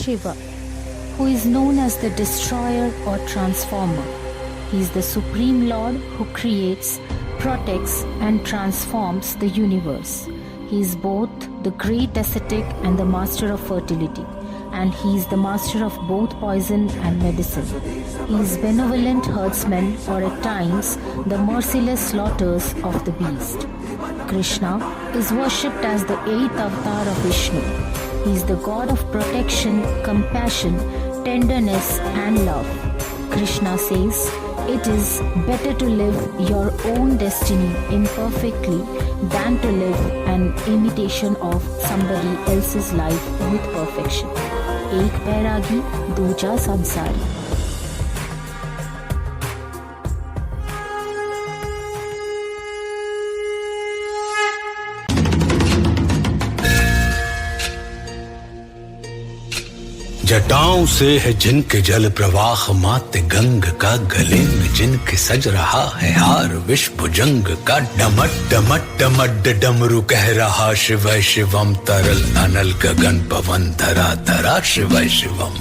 Shiva, who is known as the destroyer or transformer. He is the supreme lord who creates, protects and transforms the universe. He is both the great ascetic and the master of fertility, and he is the master of both poison and medicine. He is benevolent herdsman, or at times the merciless slaughters of the beast. Krishna is worshipped as the 8th avatar of Vishnu. He is the god of protection, compassion, tenderness and love. Krishna says, "It is better to live your own destiny imperfectly than to live an imitation of somebody else's life with perfection." एक बैरागी दूजा संसारी। जटाओं से है जिनके जल प्रवाह मात गंग का, गले में जिनके सज रहा है हार विश्व भुजंग का। डमट डमट डमट डमरू कह रहा शिव शिवम, तरल अनल गगन पवन धरा धरा शिव शिवम।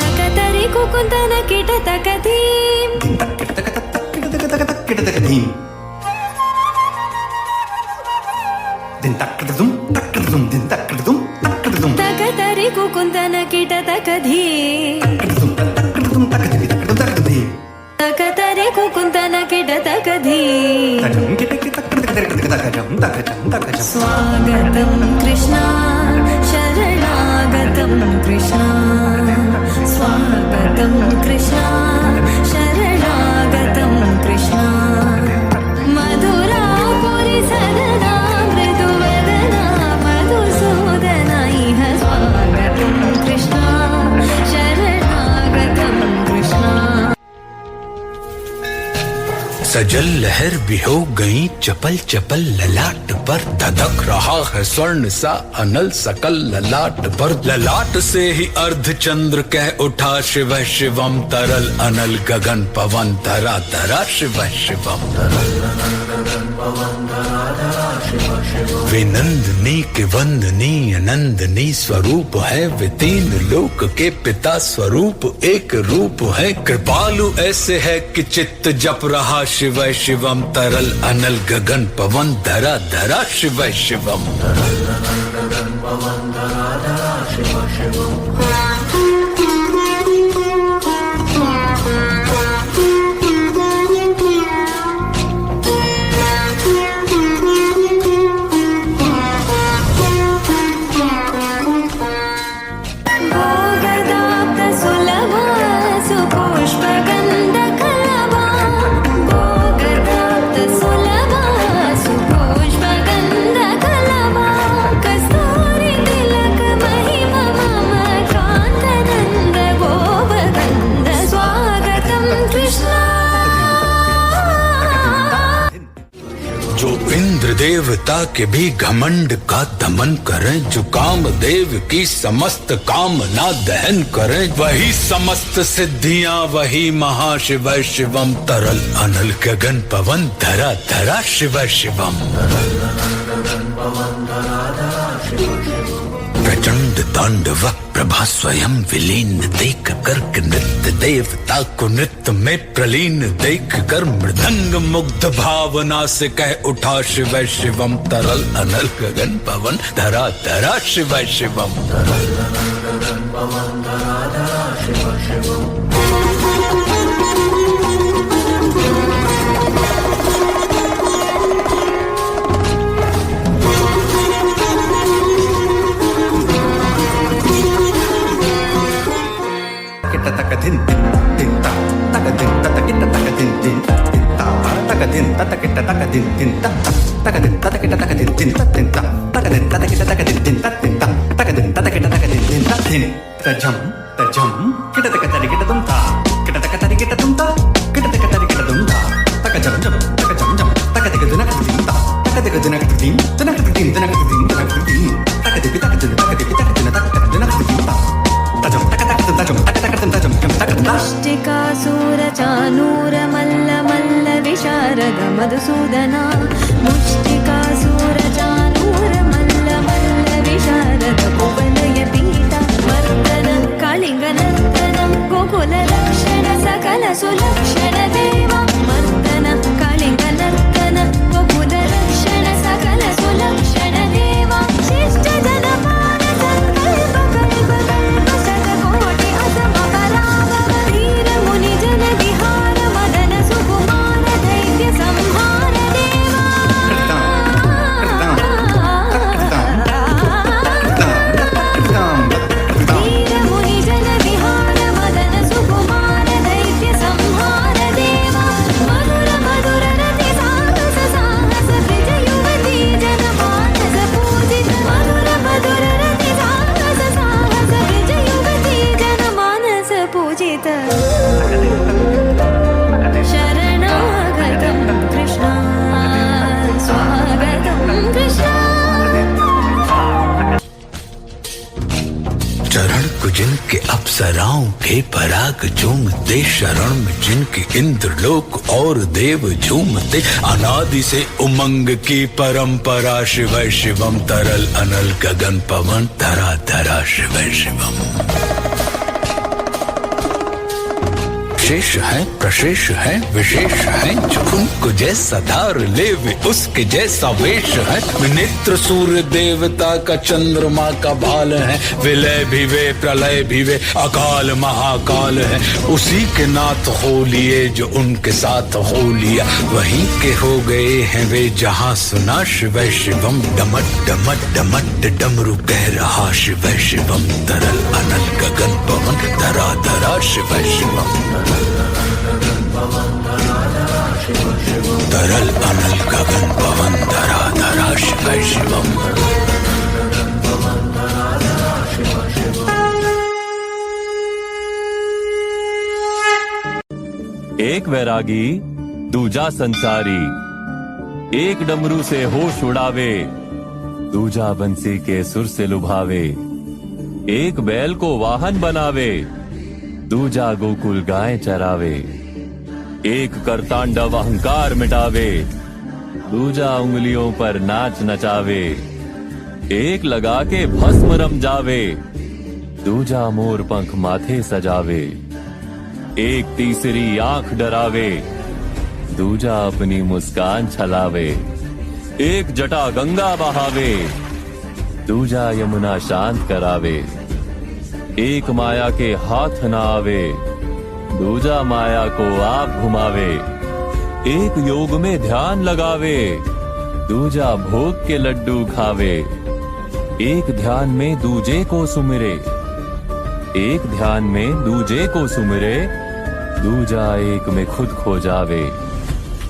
तकतरी कुकुंदन किट तकधीम तकतरी कुकुंदन किट तकधीम तकतरी कुकुंदन किट तकधीम। स्वागतं कृष्णा शरणागतं कृष्णा, स्वागतं कृष्णा शरणागतं कृष्णा। मधुरापुरी सदना मृदुवदना मधुसूदना इह, स्वागतं कृष्णा शरणागतं कृष्णा। सजल लहर भी हो गई चपल चपल, ललाट पर धधक रहा है स्वर्ण सा अनल सकल ललाट पर। ललाट से ही अर्ध चंद्र कह उठा शिव शिवम, तरल अनल गगन पवन धरा धरा शिव शिवम। विनंदनी के वंदनी अनंदनी स्वरूप है, वे तीन लोक के पिता स्वरूप एक रूप है। कृपालु ऐसे है कि चित्त जप रहा शिव शिवम, तरल अनल गगन पवन धरा धरा शिव शिवम। जो इंद्र देवता के भी घमंड का दमन करें, जो कामदेव की समस्त कामना दहन करें, वही समस्त सिद्धियां वही महाशिव शिवम, तरल अनल गगन पवन धरा धरा शिव शिवम। प्रचंड तांडव प्रभा स्वयं विलीन देख कर नृत्य, देवता को नृत्य में प्रलीन देख कर मृदंग मुग्ध भावना से कह उठा शिव शिवम, तरल अनल गगन पवन धरा धरा शिव शिवम। मुष्टिकासूर मल्ल मल्ल विशारद मधुसूदना, मुष्टिकासूर जिनके अप्सराओं के पराग झूमते, शरण में जिनके इंद्रलोक और देव झूमते, अनादि से उमंग की परंपरा, शिव शिवम तरल अनल गगन पवन, धरा धरा शिव शिवम। शेष है, प्रशेष है, विशेष है, जो उनको जैसा धार ले वे उसके जैसा वेश है। नेत्र सूर्य देवता का, चंद्रमा का भाल है, विलय भी वे प्रलय भी वे, अकाल महाकाल है। उसी के नाथ हो लिए जो उनके साथ हो लिया, वहीं के हो गए हैं वे जहां सुना शिव शिवम। डमट डमट डमट डमरू कह रहा शिव शिवम, तरल अनल गगन पवन, धरा धरा शिव शिवम। तरल अनल गगन पवन, धरा धरा शिव शिवम। एक वैरागी दूजा संसारी, एक डमरू से होश उड़ावे, दूजा बंसी के सुर से लुभावे। एक बैल को वाहन बनावे, दूजा गोकुल गाय चरावे। एक करतांडव अहंकार मिटावे, दूजा उंगलियों पर नाच नचावे। एक लगा के भस्म रम जावे, दूजा मोर पंख माथे सजावे। एक तीसरी आंख डरावे, दूजा अपनी मुस्कान छलावे। एक जटा गंगा बहावे, दूजा यमुना शांत करावे। एक माया के हाथ न आवे, दूजा माया को आप घुमावे। एक योग में ध्यान लगावे, दूजा भोग के लड्डू खावे। एक ध्यान में दूजे को सुमिरे, एक ध्यान में दूजे को सुमिरे, दूजा एक में खुद खो जावे।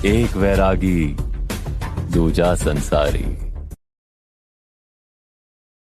एक वैरागी दूजा संसारी।